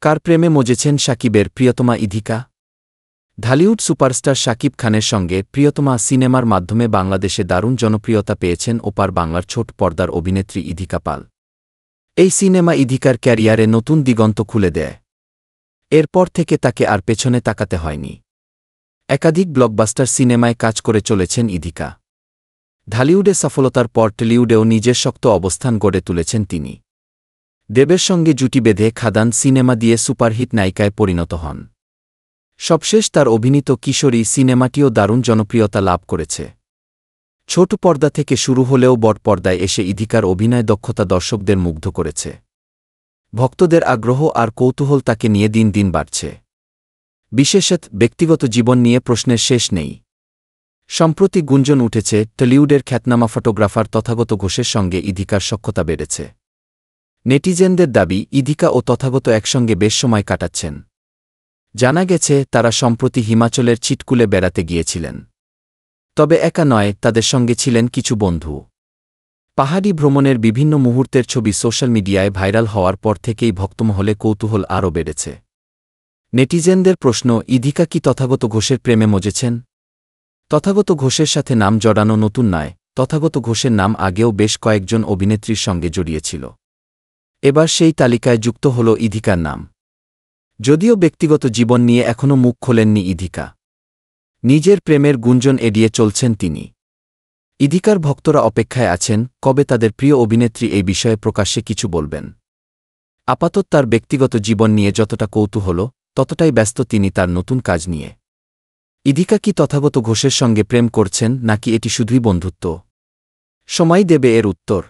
কার প্রেমে মজেছেন শাকিবের প্রিয়তমা ইধিকা? ঢালিউড সুপারস্টার শাকিব খানের সঙ্গে প্রিয়তমা সিনেমার মাধ্যমে বাংলাদেশে দারুণ জনপ্রিয়তা পেয়েছেন ওপার বাংলার ছোট পর্দার অভিনেত্রী ইধিকা পাল। এই সিনেমা ইধিকার ক্যারিয়ারে নতুন দিগন্ত খুলে দেয়। এরপর থেকে তাকে আর পেছনে তাকাতে হয়নি। একাধিক ব্লকবাস্টার সিনেমায় কাজ করে চলেছেন ইধিকা। ঢালিউডে সফলতার পর টলিউডেও নিজের শক্ত অবস্থান গড়ে তুলেছেন তিনি। দেবের সঙ্গে জুটি বেঁধে খাদান সিনেমা দিয়ে সুপারহিট নায়িকায় পরিণত হন। সবশেষ তার অভিনীত কিশোরী সিনেমাটিও দারুণ জনপ্রিয়তা লাভ করেছে। ছোট পর্দা থেকে শুরু হলেও বড় পর্দায় এসে ইধিকার অভিনয় দক্ষতা দর্শকদের মুগ্ধ করেছে। ভক্তদের আগ্রহ আর কৌতূহল তাকে নিয়ে দিন দিন বাড়ছে। বিশেষত ব্যক্তিগত জীবন নিয়ে প্রশ্নের শেষ নেই। সম্প্রতি গুঞ্জন উঠেছে টলিউডের খ্যাতনামা ফটোগ্রাফার তথাগত ঘোষের সঙ্গে ইধিকার সখ্যতা বেড়েছে। নেটিজেনদের দাবি ইধিকা ও তথাগত একসঙ্গে বেশ সময় কাটাচ্ছেন। জানা গেছে তারা সম্প্রতি হিমাচলের চিটকুলে বেড়াতে গিয়েছিলেন। তবে একা নয়, তাদের সঙ্গে ছিলেন কিছু বন্ধু। পাহাড়ি ভ্রমণের বিভিন্ন মুহূর্তের ছবি সোশ্যাল মিডিয়ায় ভাইরাল হওয়ার পর থেকেই ভক্তমহলে কৌতূহল আরও বেড়েছে। নেটিজেনদের প্রশ্ন, ইধিকা কি তথাগত ঘোষের প্রেমে মজেছেন? তথাগত ঘোষের সাথে নাম জড়ানো নতুন নয়। তথাগত ঘোষের নাম আগেও বেশ কয়েকজন অভিনেত্রীর সঙ্গে জড়িয়েছিল। এবার সেই তালিকায় যুক্ত হল ইধিকার নাম। যদিও ব্যক্তিগত জীবন নিয়ে এখনও মুখ খোলেননি ইধিকা। নিজের প্রেমের গুঞ্জন এড়িয়ে চলছেন তিনি। ইধিকার ভক্তরা অপেক্ষায় আছেন কবে তাদের প্রিয় অভিনেত্রী এই বিষয়ে প্রকাশ্যে কিছু বলবেন। আপাতত তার ব্যক্তিগত জীবন নিয়ে যতটা কৌতূহল, ততটাই ব্যস্ত তিনি তার নতুন কাজ নিয়ে। ইধিকা কি তথাগত ঘোষের সঙ্গে প্রেম করছেন নাকি এটি শুধুই বন্ধুত্ব? সময় দেবে এর উত্তর।